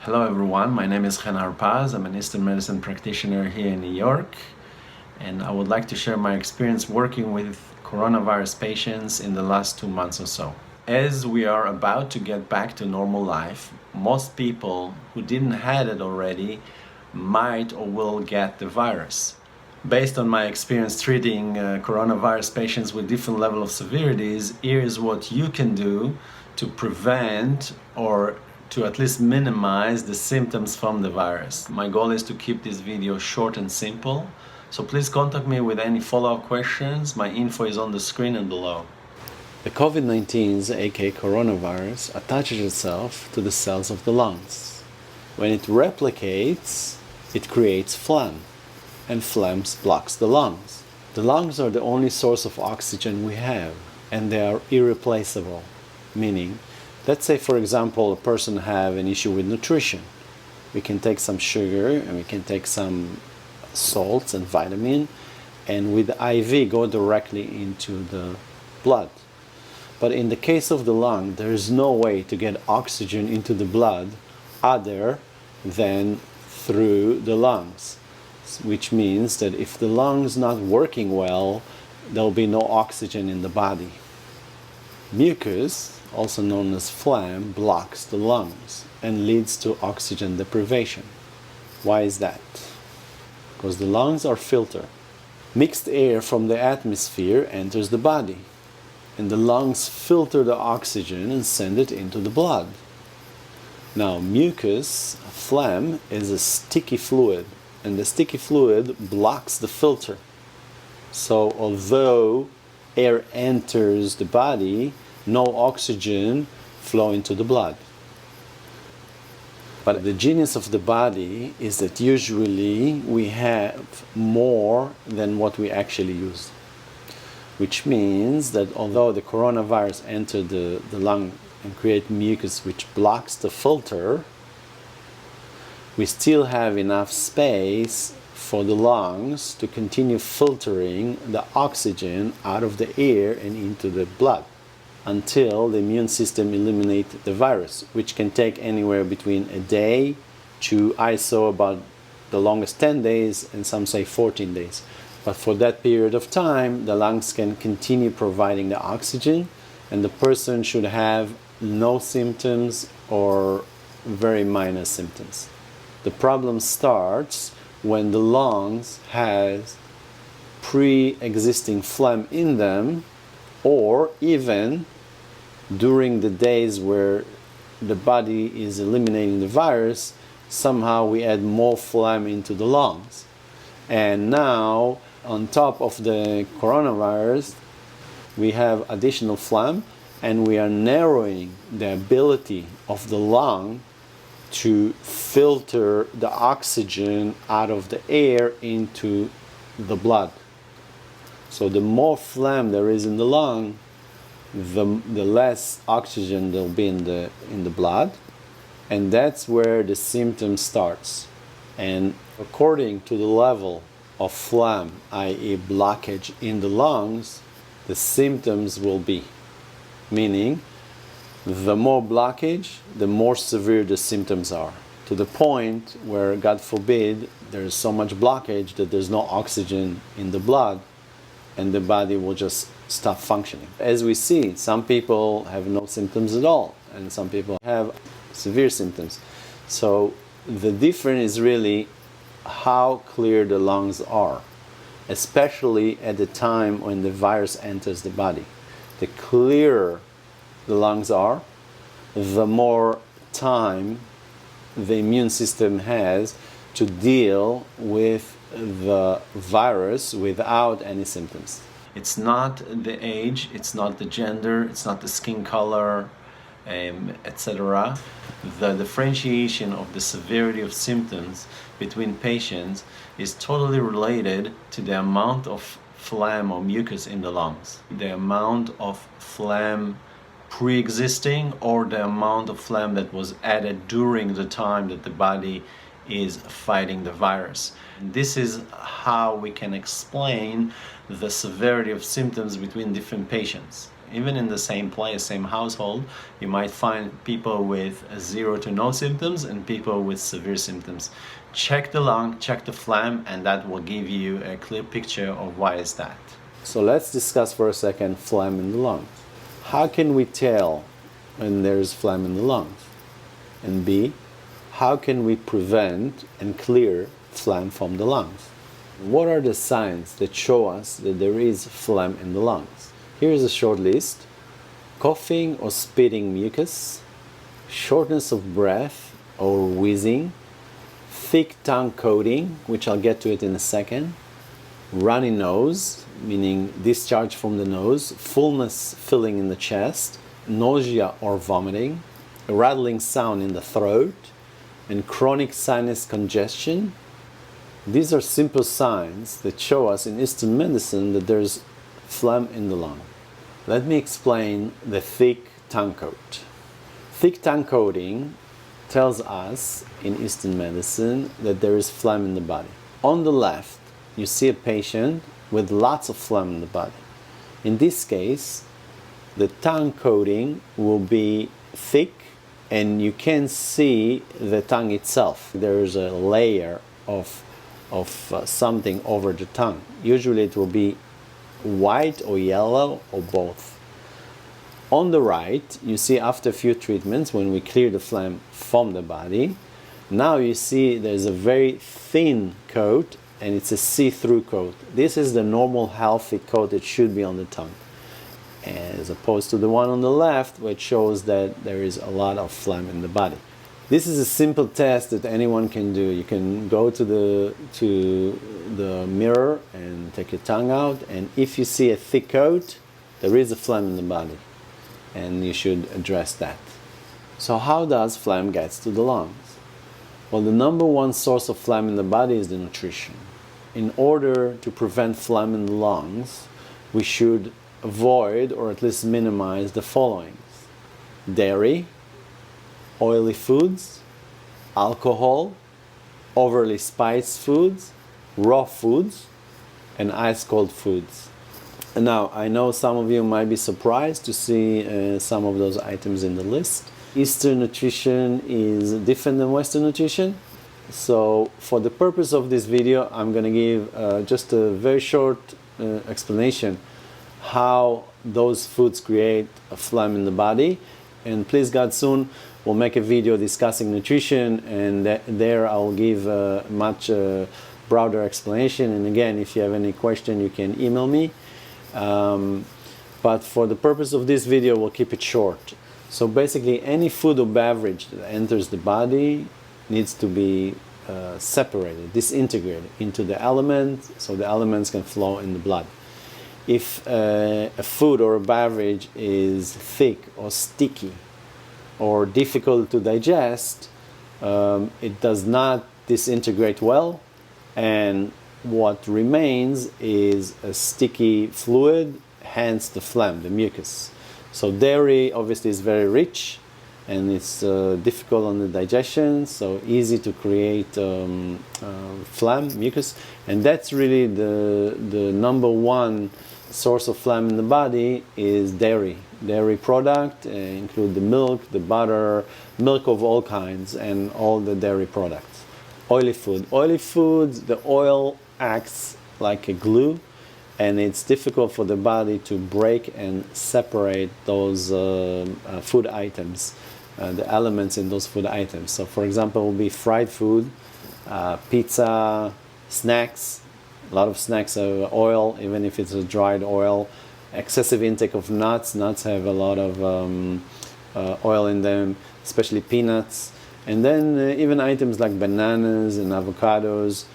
Hello everyone, my name is Harpaz. I'm an Eastern medicine practitioner here in New York, and I would like to share my experience working with coronavirus patients in the last 2 months or so. As we are about to get back to normal life, most people who didn't have it already might or will get the virus. Based on my experience treating coronavirus patients with different level of severities, here is what you can do to prevent or to at least minimize the symptoms from the virus. My goal is to keep this video short and simple, so please contact me with any follow-up questions. My info is on the screen and below. The COVID-19, aka coronavirus, attaches itself to the cells of the lungs. When it replicates, it creates phlegm, and phlegm blocks the lungs. The lungs are the only source of oxygen we have, and they are irreplaceable, meaning let's say, for example, a person have an issue with nutrition. We can take some sugar and we can take some salts and vitamin, and with IV go directly into the blood. But in the case of the lung, there is no way to get oxygen into the blood other than through the lungs, which means that if the lungs not working well, there will be no oxygen in the body. Mucus, also known as phlegm, blocks the lungs and leads to oxygen deprivation. Why is that? Because the lungs are filter. Mixed air from the atmosphere enters the body, and the lungs filter the oxygen and send it into the blood. Now, mucus, phlegm, is a sticky fluid, and the sticky fluid blocks the filter. So although air enters the body, no oxygen flow into the blood. But the genius of the body is that usually we have more than what we actually use. Which means that although the coronavirus entered the lung and create mucus which blocks the filter, we still have enough space for the lungs to continue filtering the oxygen out of the air and into the blood, until the immune system eliminates the virus, which can take anywhere between a day to, I saw about the longest 10 days, and some say 14 days. But for that period of time, the lungs can continue providing the oxygen, and the person should have no symptoms or very minor symptoms. The problem starts when the lungs has pre-existing phlegm in them, or even during the days where the body is eliminating the virus, somehow we add more phlegm into the lungs. And now, on top of the coronavirus, we have additional phlegm, and we are narrowing the ability of the lung to filter the oxygen out of the air into the blood. So the more phlegm there is in the lung, the less oxygen there will be in the blood, and that's where the symptom starts. And according to the level of phlegm, i.e. blockage in the lungs, the symptoms will be. Meaning, the more blockage, the more severe the symptoms are, to the point where, God forbid, there is so much blockage that there's no oxygen in the blood, and the body will just stop functioning. As we see, some people have no symptoms at all, and some people have severe symptoms. So the difference is really how clear the lungs are, especially at the time when the virus enters the body. The clearer the lungs are, the more time the immune system has to deal with the virus without any symptoms. It's not the age, it's not the gender, it's not the skin color, etc. The differentiation of the severity of symptoms between patients is totally related to the amount of phlegm or mucus in the lungs, the amount of phlegm pre-existing or the amount of phlegm that was added during the time that the body is fighting the virus. This is how we can explain the severity of symptoms between different patients. Even in the same place, same household, you might find people with 0 to no symptoms and people with severe symptoms. Check the lung, check the phlegm, and that will give you a clear picture of why is that. So let's discuss for a second phlegm in the lungs. How can we tell when there's phlegm in the lungs? And B, how can we prevent and clear phlegm from the lungs? What are the signs that show us that there is phlegm in the lungs? Here's a short list: coughing or spitting mucus, shortness of breath or wheezing, thick tongue coating, which I'll get to it in a second, runny nose, meaning discharge from the nose, fullness filling in the chest, nausea or vomiting, a rattling sound in the throat, and chronic sinus congestion. These are simple signs that show us in Eastern medicine that there's phlegm in the lung. Let me explain the thick tongue coat. Thick tongue coating tells us in Eastern medicine that there is phlegm in the body. On the left, you see a patient with lots of phlegm in the body. In this case, the tongue coating will be thick and you can see the tongue itself. There is a layer of something over the tongue. Usually it will be white or yellow or both. On the right, you see after a few treatments, when we clear the phlegm from the body, now you see there's a very thin coat and it's a see-through coat. This is the normal healthy coat that should be on the tongue, as opposed to the one on the left, which shows that there is a lot of phlegm in the body. This is a simple test that anyone can do. You can go to the mirror and take your tongue out, and if you see a thick coat, there is a phlegm in the body, and you should address that. So how does phlegm get to the lungs? Well, the number one source of phlegm in the body is the nutrition. In order to prevent phlegm in the lungs, we should avoid or at least minimize the following: dairy, oily foods, alcohol, overly spiced foods, raw foods, and ice-cold foods. And now, I know some of you might be surprised to see some of those items in the list. Eastern nutrition is different than Western nutrition. So, for the purpose of this video, I'm going to give just a very short explanation how those foods create a phlegm in the body. And please God, soon we'll make a video discussing nutrition, and there I'll give a much broader explanation. And again, if you have any question, you can email me. But for the purpose of this video, we'll keep it short. So basically, any food or beverage that enters the body needs to be separated, disintegrated into the elements, so the elements can flow in the blood. If a food or a beverage is thick or sticky or difficult to digest, it does not disintegrate well, and what remains is a sticky fluid, hence the phlegm, the mucus. So dairy obviously is very rich and it's difficult on the digestion, so easy to create phlegm, mucus, and that's really the number one source of phlegm in the body is dairy. Dairy product include the milk, the butter, milk of all kinds, and all the dairy products. Oily food. Oily foods, the oil acts like a glue, and it's difficult for the body to break and separate those food items, the elements in those food items. So for example, will be fried food, pizza, snacks. A lot of snacks are oil, even if it's a dried oil. Excessive intake of nuts. Nuts have a lot of oil in them, especially peanuts. And then even items like bananas and avocados,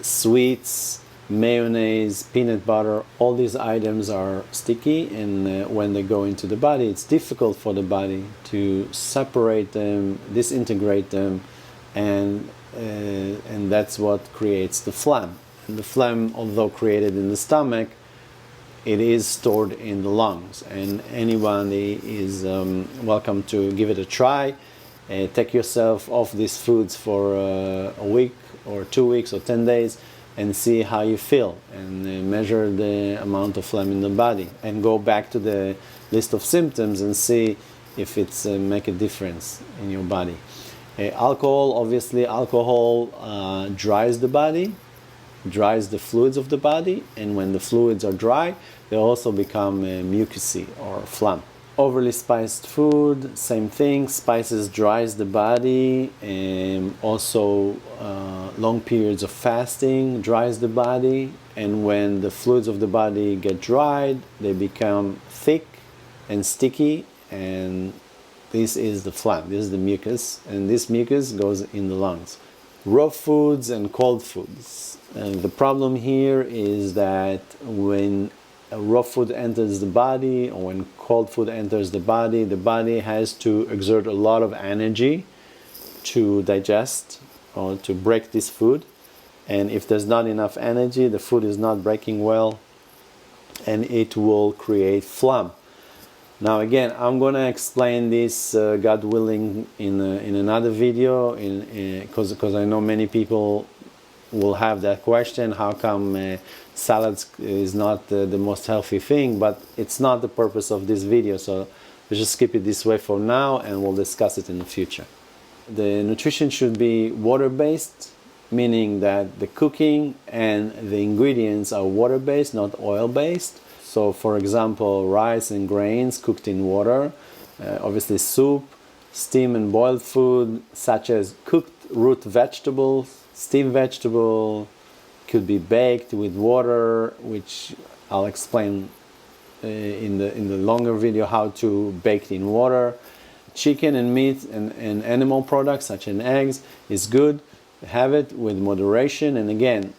sweets, mayonnaise, peanut butter, all these items are sticky, and when they go into the body, it's difficult for the body to separate them, disintegrate them, and that's what creates the phlegm. And the phlegm, although created in the stomach, it is stored in the lungs, and anybody is welcome to give it a try. Take yourself off these foods for a week or 2 weeks or 10 days, and see how you feel, and measure the amount of phlegm in the body, and go back to the list of symptoms and see if it's make a difference in your body. Alcohol, obviously, alcohol dries the body, dries the fluids of the body, and when the fluids are dry, they also become mucousy or phlegm. Overly spiced food, same thing. Spices dries the body, and also long periods of fasting dries the body. And when the fluids of the body get dried, they become thick and sticky, and this is the phlegm, this is the mucus, and this mucus goes in the lungs. Raw foods and cold foods. The problem here is that when raw food enters the body, or when cold food enters the body has to exert a lot of energy to digest or to break this food. And if there's not enough energy, the food is not breaking well, and it will create phlegm. Now again, I'm going to explain this, God willing, in another video, because I know many people will have that question: how come salads is not the most healthy thing? But it's not the purpose of this video, so let's just skip it this way for now, and we'll discuss it in the future. The nutrition should be water-based, meaning that the cooking and the ingredients are water-based, not oil-based. So for example, rice and grains cooked in water, obviously soup, steamed and boiled food, such as cooked root vegetables, steamed vegetable, could be baked with water, which I'll explain in the longer video how to bake in water. Chicken and meat and animal products such as eggs is good. Have it with moderation, and again,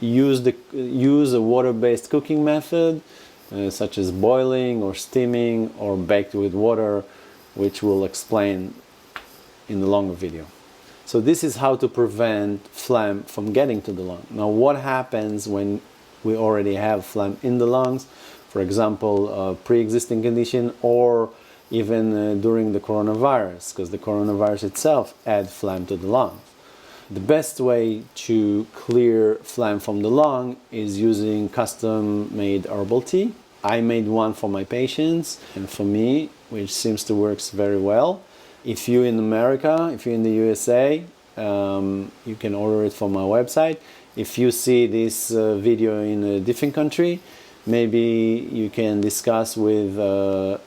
use a water-based cooking method, such as boiling or steaming or baked with water, which we'll explain in the longer video. So this is how to prevent phlegm from getting to the lung. Now, what happens when we already have phlegm in the lungs? For example, a pre-existing condition, or even during the coronavirus, because the coronavirus itself adds phlegm to the lungs. The best way to clear phlegm from the lung is using custom-made herbal tea. I made one for my patients and for me, which seems to work very well. If you're in America, if you're in the USA, you can order it from my website. If you see this video in a different country, maybe you can discuss with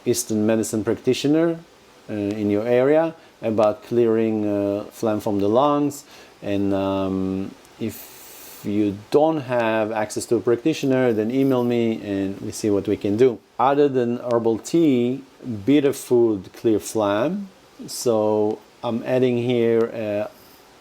Eastern medicine practitioner in your area about clearing phlegm from the lungs. And if you don't have access to a practitioner, then email me and we see what we can do. Other than herbal tea, bitter food clear phlegm. So I'm adding here a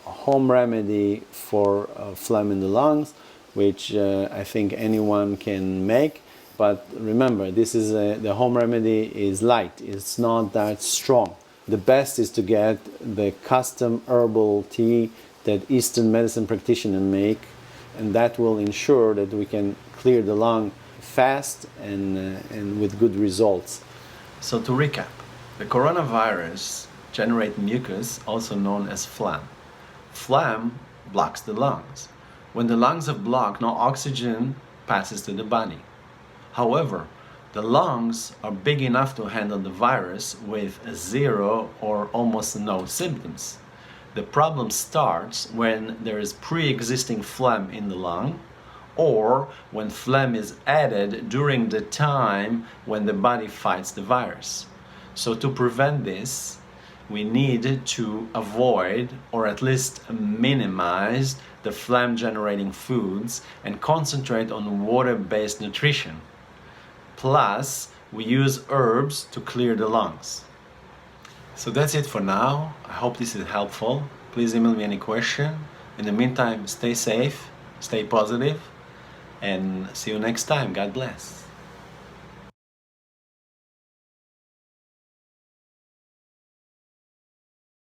home remedy for phlegm in the lungs, which I think anyone can make. But remember, this is the home remedy is light. It's not that strong. The best is to get the custom herbal tea that Eastern medicine practitioners make, and that will ensure that we can clear the lung fast and with good results. So to recap, the coronavirus generates mucus, also known as phlegm. Phlegm blocks the lungs. When the lungs are blocked, no oxygen passes to the body. However, the lungs are big enough to handle the virus with zero or almost no symptoms. The problem starts when there is pre-existing phlegm in the lung, or when phlegm is added during the time when the body fights the virus. So to prevent this, we need to avoid, or at least minimize, the phlegm-generating foods and concentrate on water-based nutrition. Plus, we use herbs to clear the lungs. So that's it for now. I hope this is helpful. Please email me any question. In the meantime, stay safe, stay positive, and see you next time. God bless.